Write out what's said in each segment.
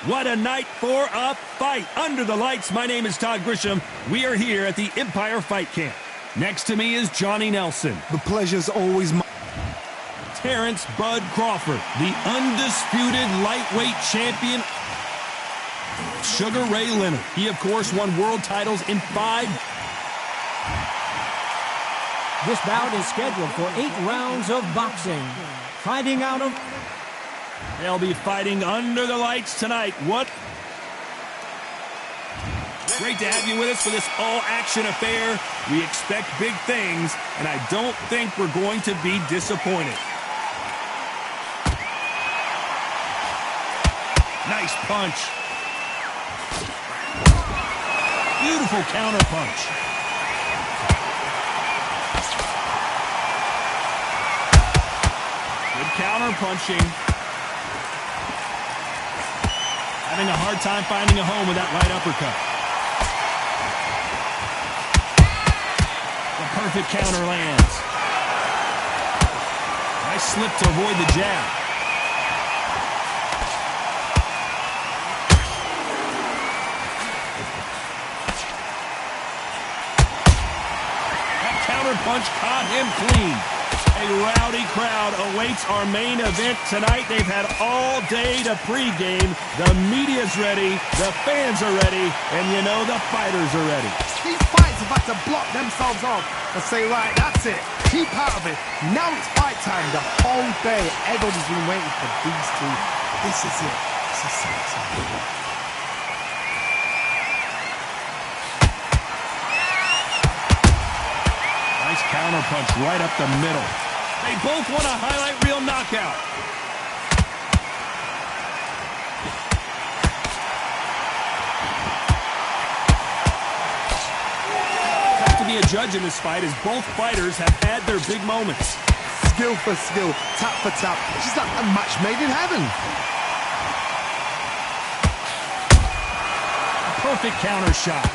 What a night for a fight. Under the lights, my name is Todd Grisham. We are here at the Empire Fight Camp. Next to me is Johnny Nelson. The pleasure's always mine. Terrence Bud Crawford, the undisputed lightweight champion. Sugar Ray Leonard. He, of course, won world titles in 5. This bout is scheduled for 8 rounds of boxing. Fighting out of... They'll be fighting under the lights tonight. What? Great to have you with us for this all-action affair. We expect big things, and I don't think we're going to be disappointed. Nice punch. Beautiful counter punch. Good counter punching. Having a hard time finding a home with that right uppercut. The perfect counter lands. Nice slip to avoid the jab. That counter punch caught him clean. A rowdy crowd awaits our main event tonight. They've had all day to pregame. The media's ready, the fans are ready, and you know the fighters are ready. These fights have had to block themselves off and say, right, that's it. Keep out of it. Now it's fight time. The whole day, everybody's been waiting for these two. This is it. This is it. Nice counter punch right up the middle. They both want a highlight reel knockout. Tough to be a judge in this fight as both fighters have had their big moments. Skill for skill, tap for tap. It's like a match made in heaven. A perfect counter shot.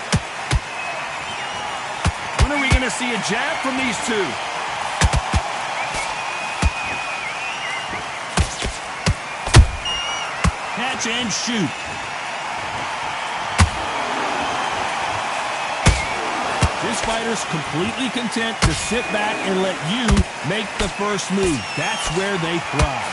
When are we going to see a jab from these two? Catch and shoot. This fighter's completely content to sit back and let you make the first move. That's where they thrive.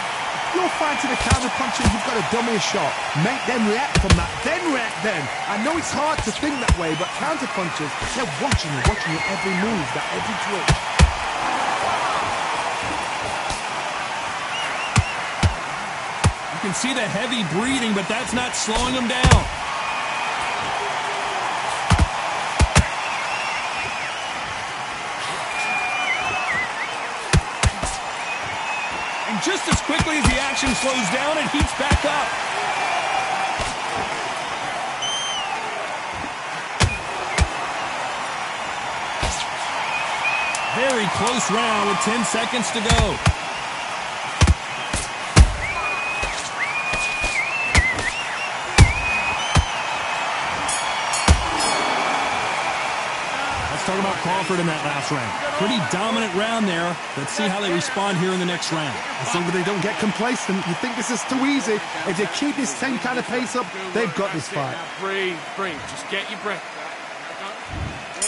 You're fighting a counter puncher, you've got to dummy a shot. Make them react from that, then react then. I know it's hard to think that way, but counter punchers, they're watching you every move, that every twitch. You can see the heavy breathing, but that's not slowing him down. And just as quickly as the action slows down, it heats back up. Very close round with 10 seconds to go. Talking about Crawford in that last round. Pretty dominant round there. Let's see how they respond here in the next round. As long as they don't get complacent, you think this is too easy. If they keep this same kind of pace up, they've got this fight. Breathe. Just get your breath.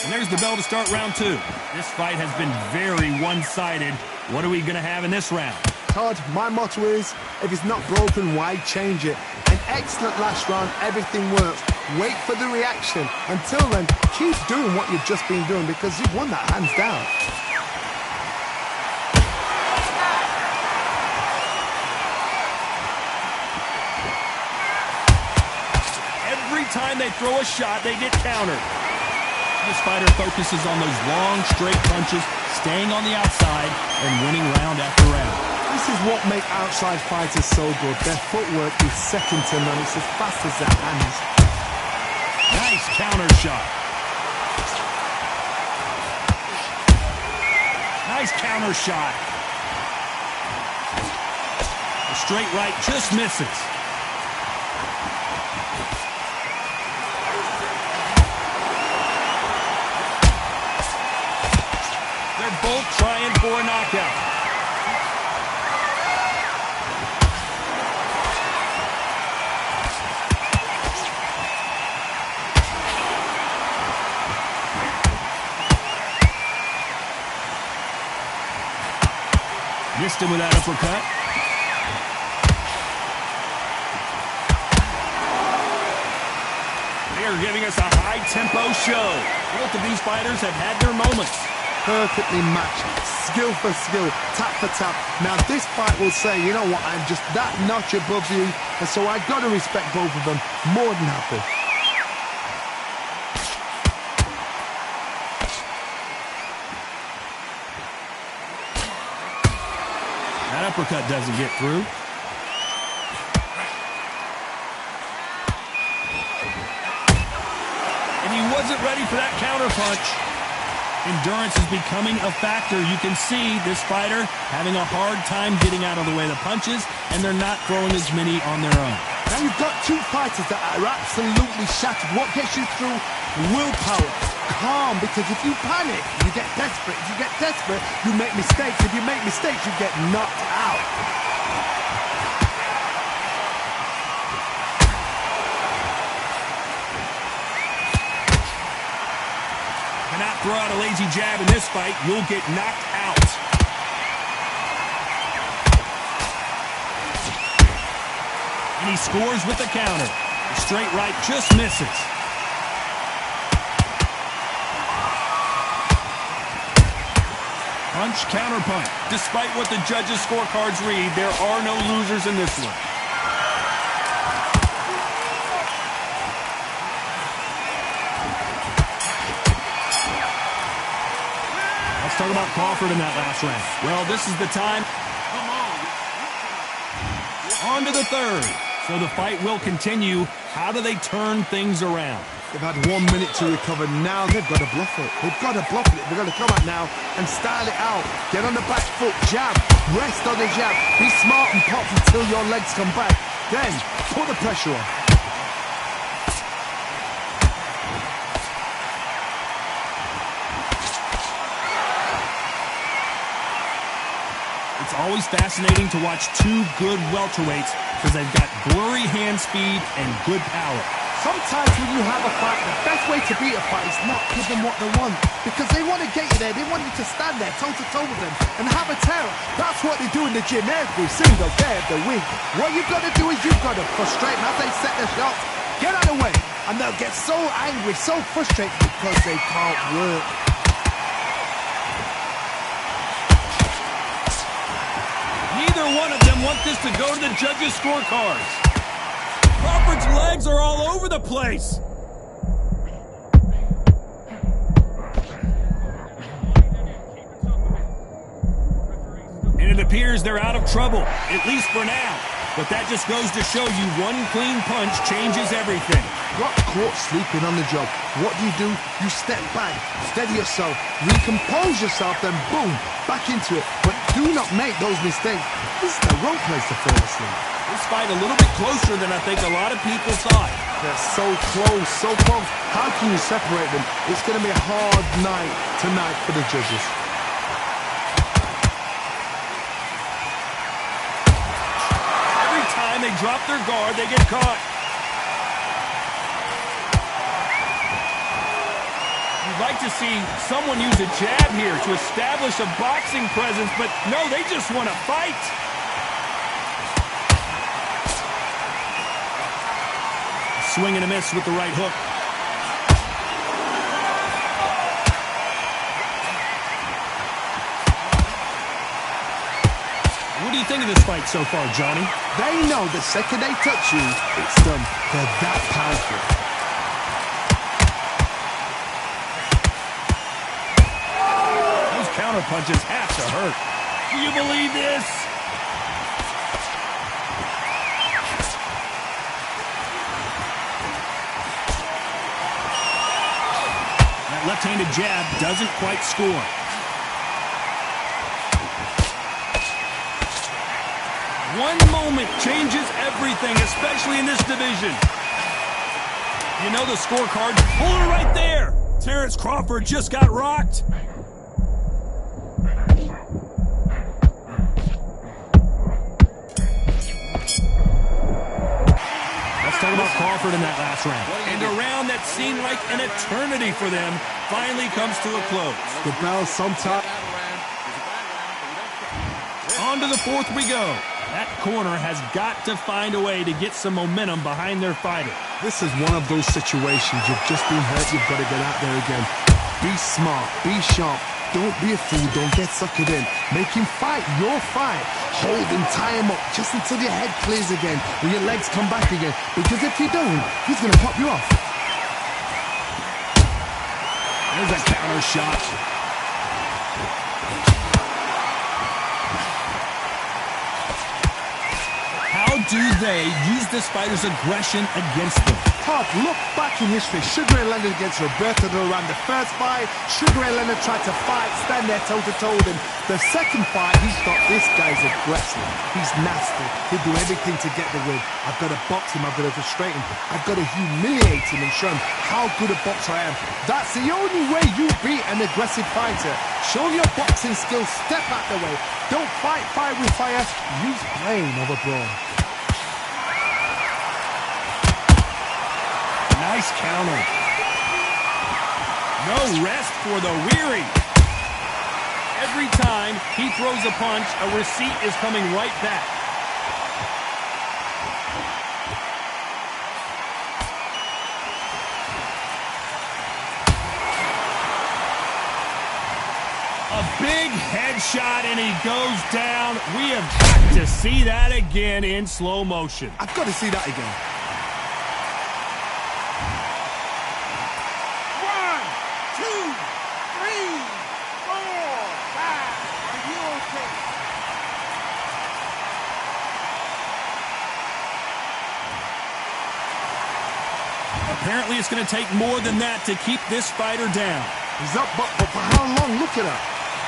And there's the bell to start round 2. This fight has been very one-sided. What are we going to have in this round? Todd, my motto is, if it's not broken, why change it? An excellent last round, everything works. Wait for the reaction. Until then, keep doing what you've just been doing because you've won that hands down. Every time they throw a shot, they get countered. This fighter focuses on those long, straight punches, staying on the outside, and winning round after round. This is what makes outside fighters so good. Their footwork is second to none. It's as fast as their hands. Nice counter shot. Nice counter shot. The straight right just misses. They're both trying for a knockout. missed him with that uppercut. They are giving us a high-tempo show. Both of these fighters have had their moments. Perfectly matched, skill for skill, tap for tap. Now this fight will say, you know what, I'm just that notch above you, and so I got to respect both of them. More than happy. That uppercut doesn't get through. And he wasn't ready for that counter punch. Endurance is becoming a factor. You can see this fighter having a hard time getting out of the way of the punches, and they're not throwing as many on their own. Now you've got two fighters that are absolutely shattered. What gets you through? Willpower. Calm, because if you panic, you get desperate. If you get desperate, you make mistakes. If you make mistakes, you get knocked out. Cannot throw out a lazy jab in this fight. You'll get knocked out. And he scores with the counter. The straight right just misses. Punch, counter punch. Despite what the judges' scorecards read, there are no losers in this one. Let's talk about Crawford in that last round. Well, this is the time. On to the third. So the fight will continue. How do they turn things around? They've had 1 minute to recover. Now they've got to bluff it. They've got to bluff it. They've got to come out now and style it out. Get on the back foot, jab, rest on the jab. Be smart and pop until your legs come back. Then put the pressure on. It's always fascinating to watch two good welterweights because they've got blurry hand speed and good power. Sometimes when you have a fight, the best way to beat a fight is not give them what they want. Because they want to get you there. They want you to stand there toe-to-toe with them and have a terror. That's what they do in the gym every single day of the week. What you've got to do is you've got to frustrate them as they set their shots. Get out of the way. And they'll get so angry, so frustrated because they can't work. Neither one of them want this to go to the judges' scorecards. Crawford's legs are all over the place. And it appears they're out of trouble, at least for now. But that just goes to show you one clean punch changes everything. Got caught sleeping on the job. What do? You step back, steady yourself, recompose yourself, then boom, back into it. But do not make those mistakes. This is the wrong place to fall asleep. This fight a little bit closer than I think a lot of people thought. They're so close, so close. How can you separate them? It's going to be a hard night tonight for the judges. Every time they drop their guard, they get caught. You'd like to see someone use a jab here to establish a boxing presence, but no, they just want to fight. Swing and a miss with the right hook. What do you think of this fight so far, Johnny? They know the second they touch you, it's done. They're that powerful. Those counter punches have to hurt. Do you believe this? Left-handed jab doesn't quite score. One moment changes everything, especially in this division. You know the scorecard. Pull it right there. Terrence Crawford just got rocked. Let's talk about Crawford in that last round. And a round that seemed like an eternity for them finally comes to a close. The bell sometimes. On to the fourth we go. That corner has got to find a way to get some momentum behind their fighter. This is one of those situations. You've just been hurt. You've got to get out there again. Be smart. Be sharp. Don't be a fool. Don't get suckered in. Make him fight your fight. Hold him, tie him up, just until your head clears again, or your legs come back again. Because if you don't, he's going to pop you off. There's a counter shot. How do they use this fighter's aggression against them? Tough. Look back in history. Sugar Ray Leonard against Roberto Duran. The first fight, Sugar Ray Leonard tried to fight, stand there toe-to-toe with him. The second fight, he thought, this guy's aggressive. He's nasty. He'll do everything to get the win. I've got to box him. I've got to frustrate him. I've got to humiliate him and show him how good a boxer I am. That's the only way you beat an aggressive fighter. Show your boxing skills. Step out the way. Don't fight fire with fire. Use brain over brawn. Nice counter. No rest for the weary. Every time he throws a punch, a receipt is coming right back. A big headshot and he goes down. We have got to see that again in slow motion. I've got to see that again. Apparently, it's going to take more than that to keep this fighter down. He's up, but for how long? Look at her.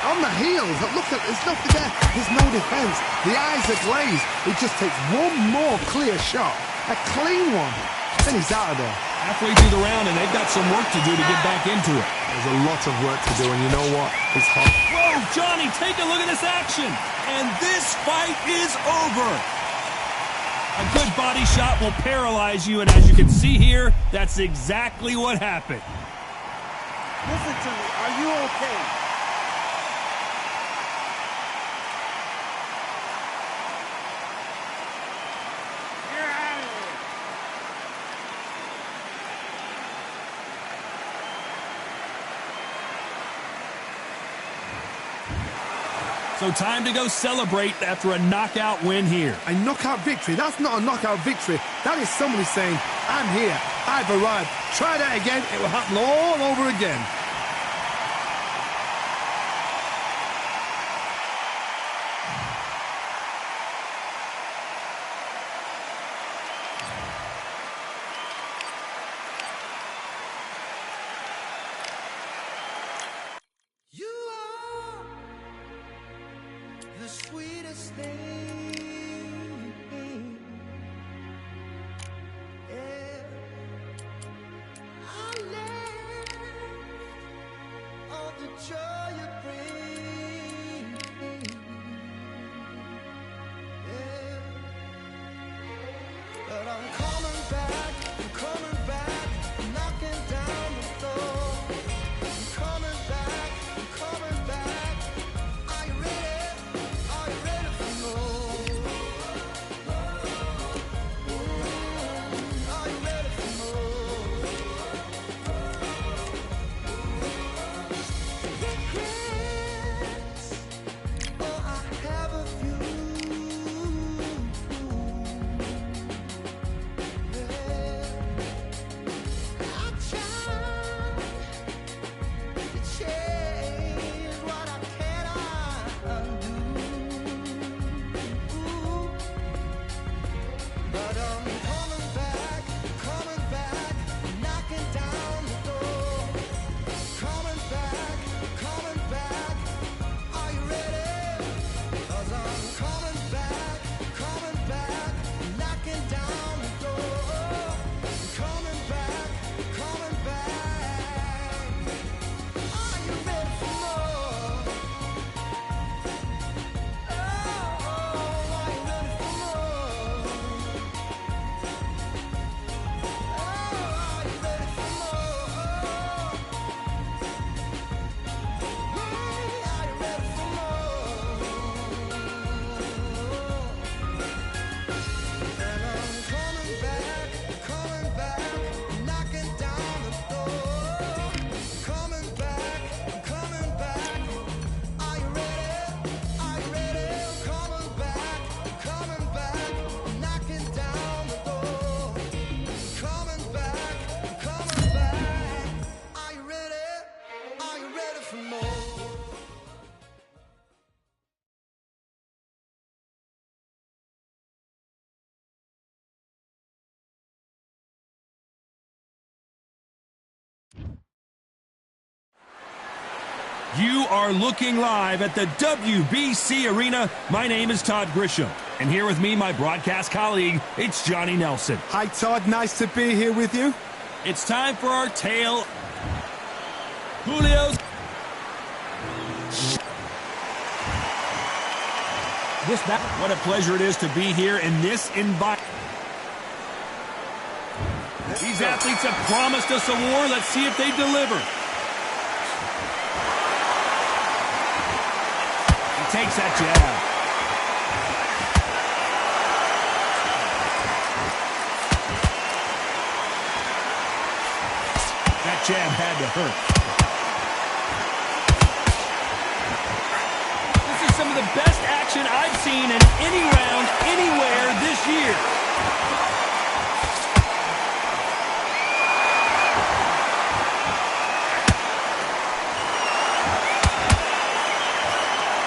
On the heels. Look at, there's nothing there. There's no defense. The eyes are glazed. It just takes one more clear shot. A clean one. Then he's out of there. Halfway through the round, and they've got some work to do to get back into it. There's a lot of work to do, and you know what? It's hot. Whoa, Johnny, take a look at this action. And this fight is over. A good body shot will paralyze you, and as you can see here, that's exactly what happened. Listen to me. Are you okay? You're out of here. So time to go celebrate after a knockout win here. A knockout victory? That's not a knockout victory. That is somebody saying, I'm here. I've arrived. Try that again. It will happen all over again. The sweetest thing, yeah. I live on the joy you bring, yeah. But I'm coming back, I'm knocking down the door. I'm coming back, are you ready? You are looking live at the WBC Arena. My name is Todd Grisham. And here with me, my broadcast colleague, it's Johnny Nelson. Hi, Todd. Nice to be here with you. It's time for our tale. Julio's. What a pleasure it is to be here in this environment. These athletes have promised us a war. Let's see if they deliver. He takes that jab. That jab had to hurt. This is some of the best action I've seen in any round, anywhere this year.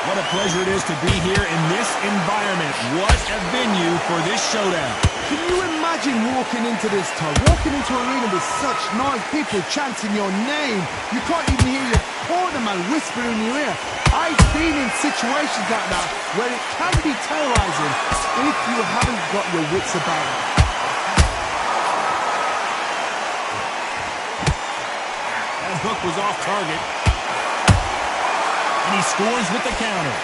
What a pleasure it is to be here in this environment. What a venue for this showdown. Can you imagine walking into this, Todd? Walking into an arena with such noise, people chanting your name. You can't even hear your cornerman whisper in your ear. I've been in situations like that where it can be terrorizing if you haven't got your wits about it. That hook was off target. And he scores with the counter.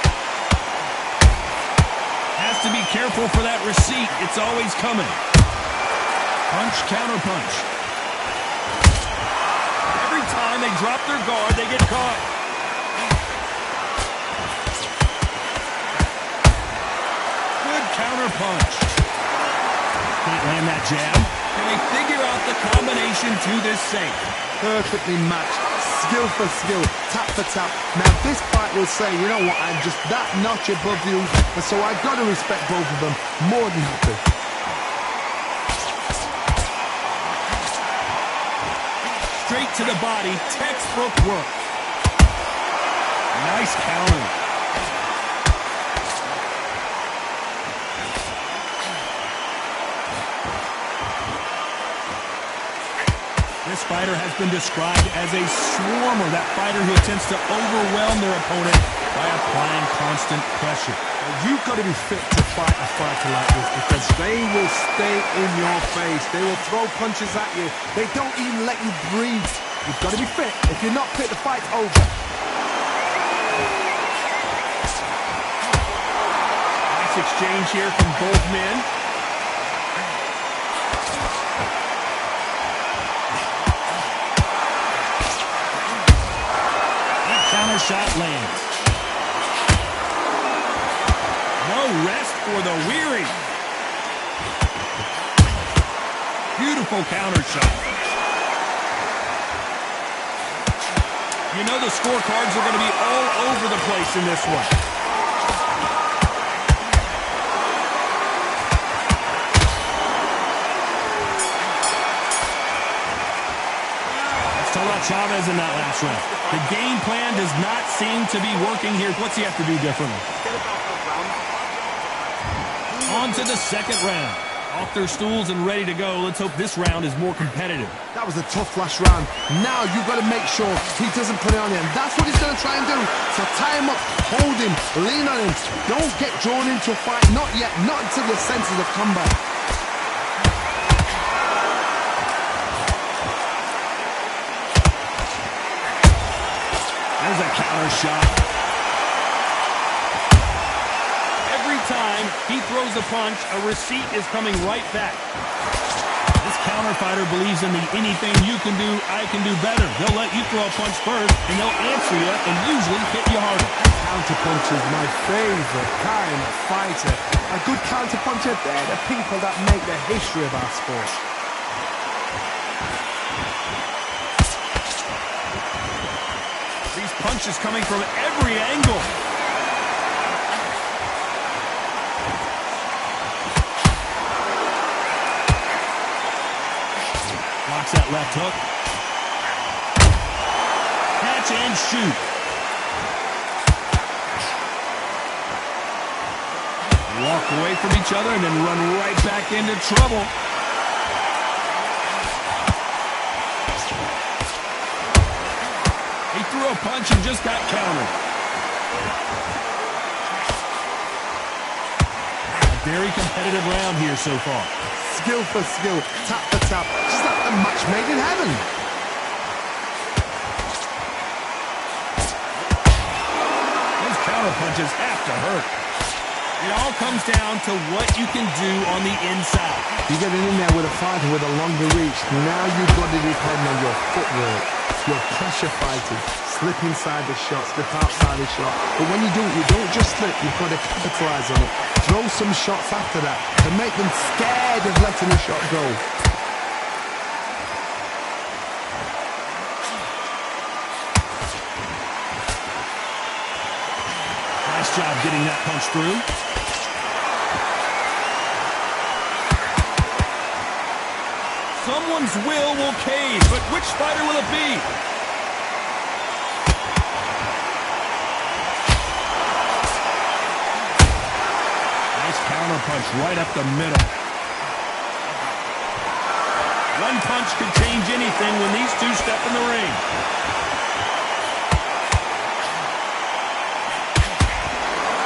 Has to be careful for that receipt. It's always coming. Punch, counter punch. Every time they drop their guard, they get caught. Good counter punch. Can't land that jab. Can they figure out the combination to this safe? Perfectly matched. Skill for skill, tap for tap. Now this fight will say, you know what, I'm just that notch above you, and so I've got to respect both of them more than happy. Straight to the body, textbook work. Nice counter. This fighter has been described as a swarmer, that fighter who attempts to overwhelm their opponent by applying constant pressure. You've got to be fit to fight a fighter like this because they will stay in your face. They will throw punches at you. They don't even let you breathe. You've got to be fit. If you're not fit, the fight's over. Nice exchange here from both men. Counter shot lands. No rest for the weary. Beautiful counter shot. You know the scorecards are going to be all over the place in this one. That's Tola Chavez in that last round. The game plan does not seem to be working here. What's he have to do differently? On to the second round. Off their stools and ready to go. Let's hope this round is more competitive. That was a tough last round. Now you've got to make sure he doesn't put it on you. And that's what he's going to try and do. So tie him up, hold him, lean on him. Don't get drawn into a fight. Not yet. Not until your senses have come back. There's a counter shot. Every time he throws a punch, a receipt is coming right back. This counter fighter believes in the anything you can do, I can do better. They'll let you throw a punch first, and they'll answer you and usually hit you harder. Counter punch is my favorite kind of fighter. A good counter puncher, they're the people that make the history of our sport. These punches coming from every angle. Blocks that left hook. Catch and shoot. Walk away from each other and then run right back into trouble. He threw a punch and just got countered. A very competitive round here so far. Skill for skill, tap for tap, just like a match made in heaven. Those counter punches have to hurt. It all comes down to what you can do on the inside. You're getting in there with a fighter with a longer reach. Now you've got to depend on your footwork, your pressure fighting, slip inside the shot, slip outside the shot. But when you do it, you don't just slip, you've got to capitalize on it. Throw some shots after that and make them scared of letting the shot go. Nice job getting that punch through. Someone's will cave, but which fighter will it be? Nice counter punch right up the middle. One punch could change anything when these two step in the ring.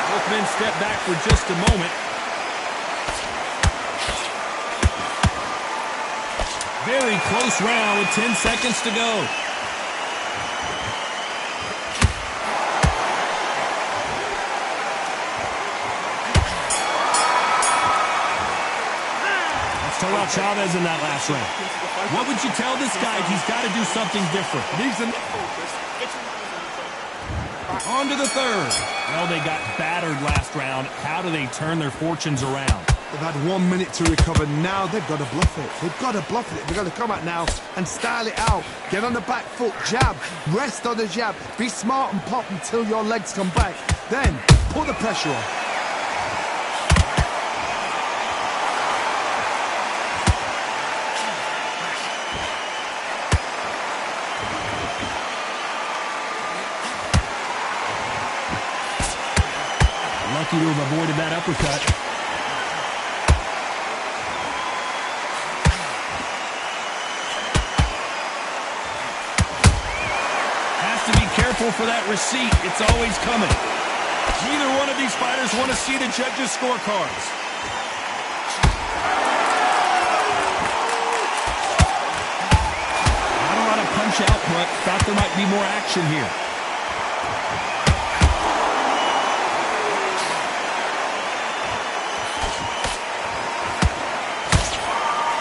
Both men step back for just a moment. Very close round with 10 seconds to go. Let's talk about Chavez in that last round. What would you tell this guy if he's got to do something different? On to the third. Well, they got battered last round. How do they turn their fortunes around? They've had 1 minute to recover. Now they've got to bluff it. They've got to bluff it. They've got to come out now and style it out. Get on the back foot, jab, rest on the jab. Be smart and pop until your legs come back. Then put the pressure on. Lucky to have avoided that uppercut. For that receipt, it's always coming. Neither one of these fighters want to see the judges' scorecards. Not a lot of punch output. Thought there might be more action here.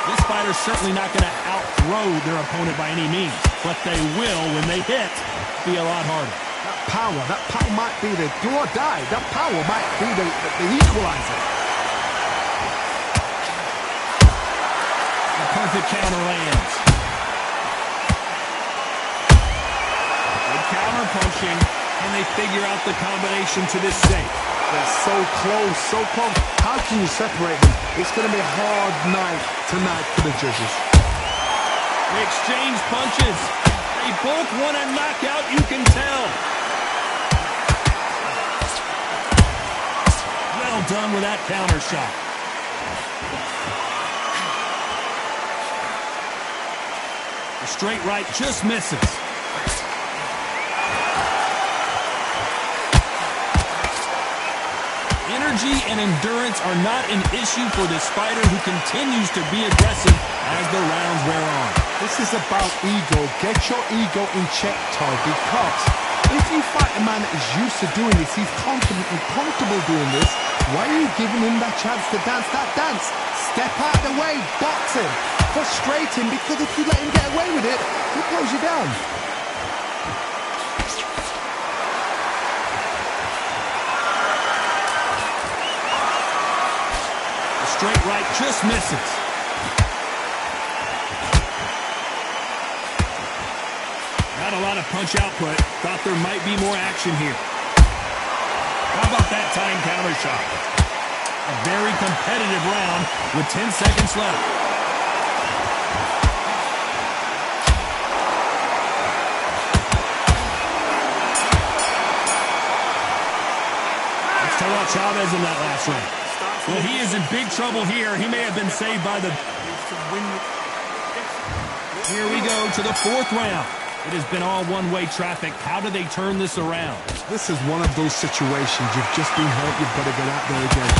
This fighter's certainly not going to outthrow their opponent by any means, but they will, when they hit, be a lot harder. That power might be the do or die. That power might be the equalizer. The perfect counter lands. Good counter punching, and they figure out the combination to this safe. They're so close, so close. How can you separate them? It's going to be a hard night tonight for the judges. They exchange punches. They both want a knockout, you can tell. Well done with that counter shot. The straight right just misses. Energy and endurance are not an issue for this fighter who continues to be aggressive as the rounds wear on. This is about ego. Get your ego in check, Todd, because if you fight a man that is used to doing this, he's confident and comfortable doing this, why are you giving him that chance to dance that dance? Step out of the way, box him, frustrate him, because if you let him get away with it, he'll close you down. The straight right just misses. Not a lot of punch output. Thought there might be more action here. How about that time counter shot? A very competitive round with 10 seconds left. Let's talk about Chavez in that last round. Well, he is in big trouble here. He may have been saved by the... Here we go to the fourth round. It has been all one-way traffic. How do they turn this around? This is one of those situations. You've just been hurt. You've got to get out there again.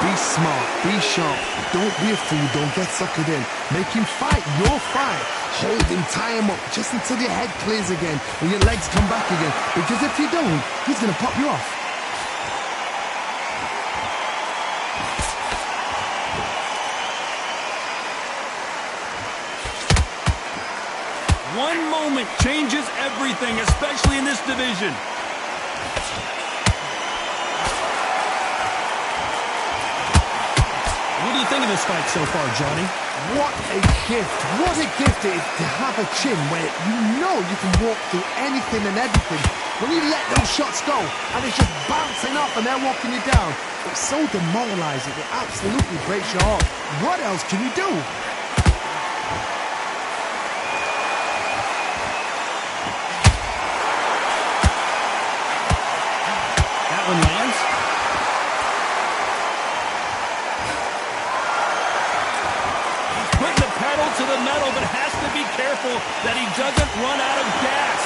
Be smart. Be sharp. Don't be a fool. Don't get suckered in. Make him fight your fight. Hold him, tie him up, just until your head clears again and your legs come back again. Because if you don't, he's going to pop you off. One moment changes everything, especially in this division. What do you think of this fight so far, Johnny? What a gift. What a gift it is to have a chin where you know you can walk through anything and everything. When you let those shots go and it's just bouncing up and they're walking you down, it's so demoralizing. It absolutely breaks your heart. What else can you do? That one lands. He's putting the pedal to the metal, but has to be careful that he doesn't run out of gas.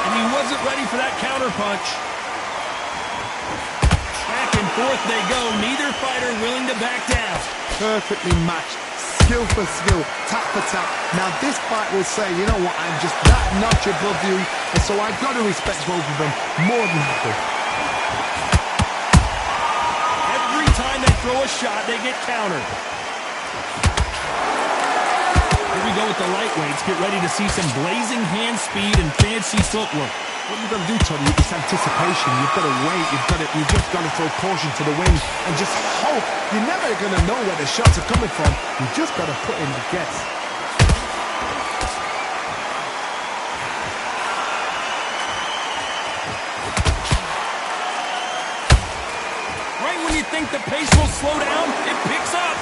And he wasn't ready for that counterpunch. Back and forth they go. Neither fighter willing to back down. Perfectly matched. Skill for skill, tap for tap. Now this fight will say, you know what, I'm just that notch above you, and so I've got to respect both of them more than happy. Every time they throw a shot, they get countered. Here we go with the lightweights. Get ready to see some blazing hand speed and fancy footwork. What you've got to do, Tony, is anticipation. You've got to wait. You've just got to throw caution to the wind and just hope. You're never going to know where the shots are coming from. You've just got to put in the guess. Right when you think the pace will slow down, it picks up.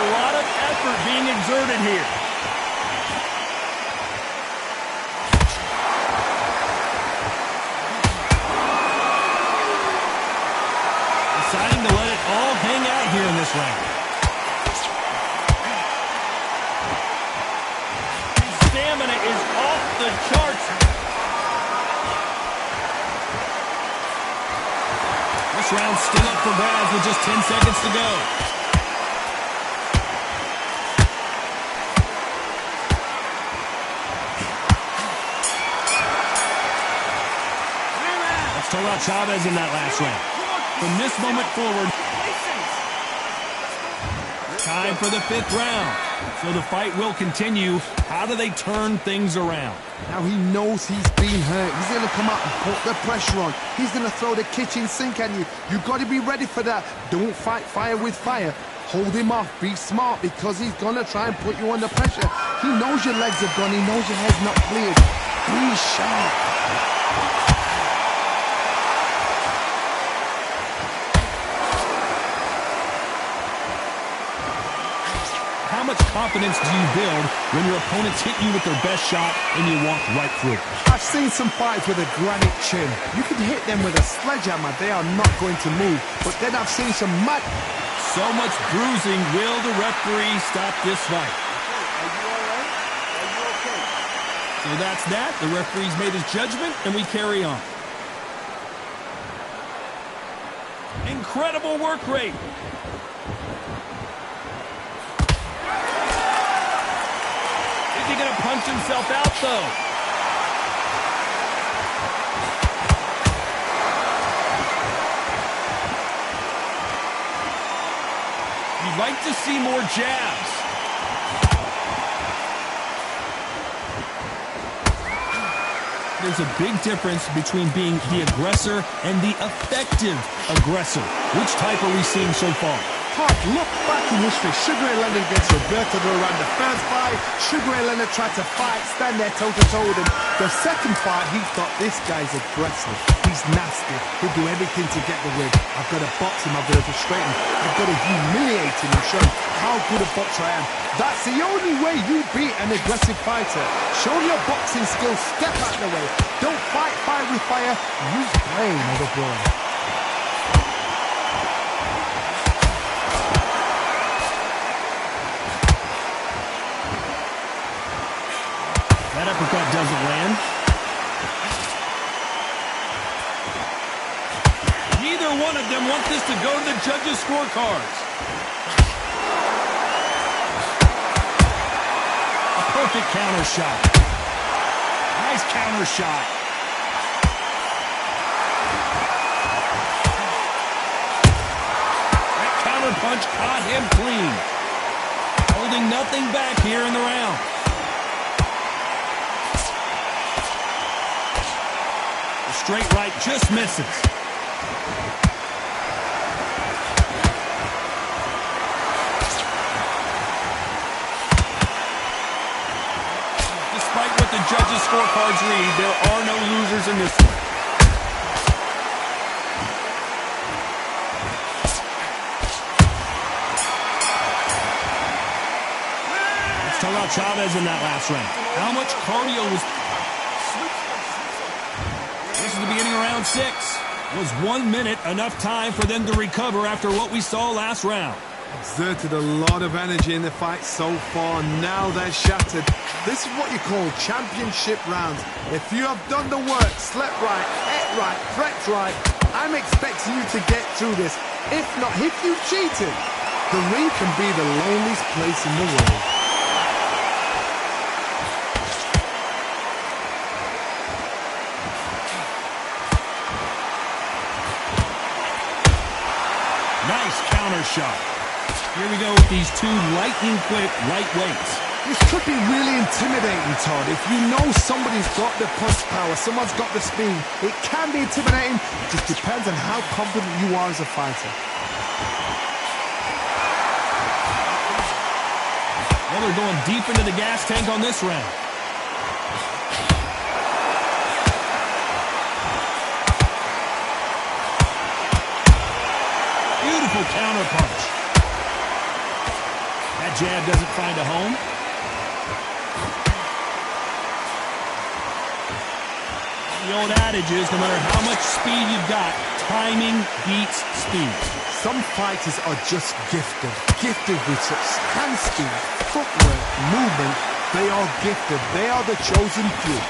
A lot of effort being exerted here. Deciding to let it all hang out here in this round. His stamina is off the charts. This round's still up for grabs with just 10 seconds to go. Let's talk about Chavez in that last round. From this moment forward, time for the 5th round. So the fight will continue. How do they turn things around? Now he knows he's been hurt. He's going to come out and put the pressure on. He's going to throw the kitchen sink at you. You've got to be ready for that. Don't fight fire with fire. Hold him off. Be smart because he's going to try and put you under pressure. He knows your legs have gone. He knows your head's not cleared. Be sharp. How much confidence do you build when your opponents hit you with their best shot and you walk right through? I've seen some fights with a granite chin. You can hit them with a sledgehammer. They are not going to move. But then I've seen some mad... So much bruising. Will the referee stop this fight? Are you all right? Are you okay? So that's that. The referee's made his judgment, and we carry on. Incredible work rate. Is he going to punch himself out, though? You'd like to see more jabs. There's a big difference between being the aggressor and the effective aggressor. Which type are we seeing so far? Hard. Look back in history. Sugar Ray Leonard against Roberto Duran. The first fight, Sugar Ray Leonard tried to fight, stand there toe-to-toe with him. The second fight, he thought, this guy's aggressive. He's He's nasty. He'll do everything to get the win. I've got to box him. I've got to frustrate him. I've got to humiliate him and show him how good a boxer I am. That's the only way you beat an aggressive fighter. Show your boxing skills. Step out of the way. Don't fight fire with fire. Use brain as a brawn. That uppercut doesn't land. Neither one of them want this to go to the judges' scorecards. A perfect counter shot. Nice counter shot. That counter punch caught him clean. Holding nothing back here in the round. The straight right just misses. Despite what the judges' scorecards read, there are no losers in this one. Let's talk about Chavez in that last round. How much cardio was... This is the beginning of round 6. Was 1 minute enough time for them to recover after what we saw last round? Exerted a lot of energy in the fight so far. Now they're shattered. This is what you call championship rounds. If you have done the work, slept right, ate right, prepped right, I'm expecting you to get through this. If not, if you cheated, the ring can be the loneliest place in the world. Nice counter shot. Here we go with these two lightning-quick lightweights. This could be really intimidating, Todd. If you know somebody's got the punch power, someone's got the speed, it can be intimidating. It just depends on how confident you are as a fighter. Well, they're going deep into the gas tank on this round. Beautiful counter punch. That jab doesn't find a home. The old adage is no matter how much speed you've got, timing beats speed. Some fighters are just gifted. Gifted with such hand speed, footwork, movement. They are gifted. They are the chosen few.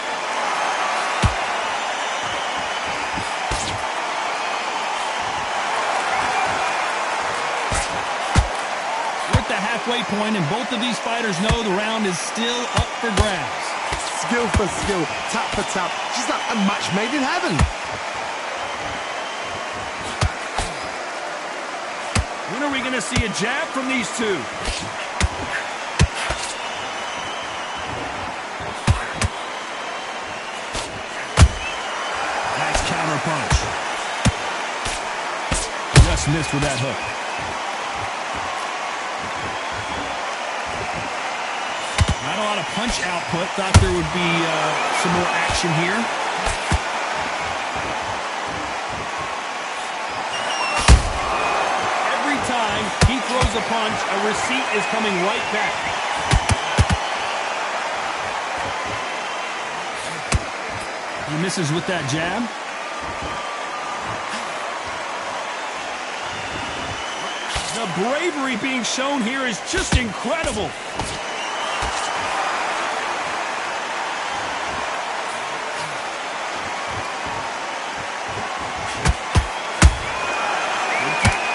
Halfway point, and both of these fighters know the round is still up for grabs. Skill for skill, tap for tap, just like a match made in heaven. When are we going to see a jab from these two? Nice counter punch. Just missed with that hook. Not a lot of punch output. Thought there would be some more action here. Every time he throws a punch, a receipt is coming right back. He misses with that jab. The bravery being shown here is just incredible.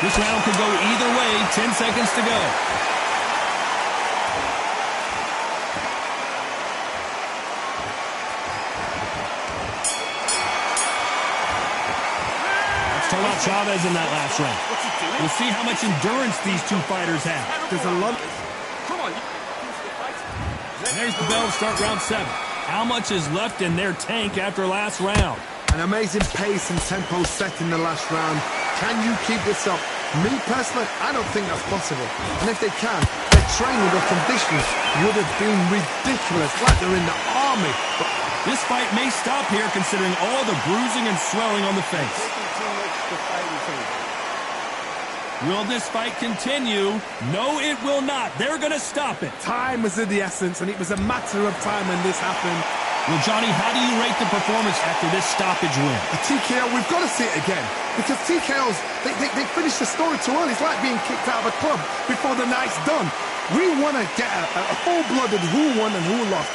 This round could go either way. 10 seconds to go. Let's talk about Chavez in that last round. We'll see how much endurance these two fighters have. There's a lot. Come on. And there's the bell to start round 7. How much is left in their tank after last round? An amazing pace and tempo set in the last round. Can you keep this up? Me personally, I don't think that's possible. And if they can, their training, their conditions would have been ridiculous, like they're in the army. But This fight may stop here considering all the bruising and swelling on the face. Taking teammates to fight is over. Will this fight continue? No, it will not. They're going to stop it. Time was of the essence, and it was a matter of time when this happened. Well, Johnny, how do you rate the performance after this stoppage win? A TKO, we've got to see it again. Because TKOs, they finish the story too early. It's like being kicked out of a club before the night's done. We want to get a full-blooded who won and who lost.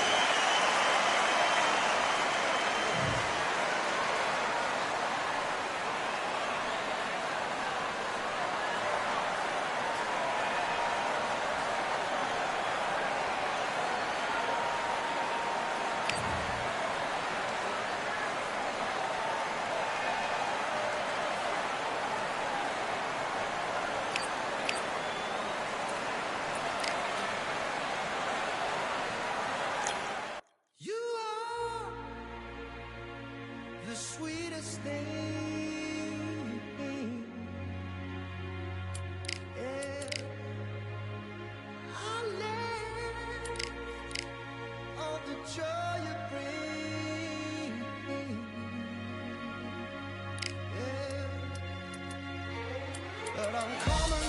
You are the sweetest thing. Yeah. I live on the joy you bring. Yeah. But I'm coming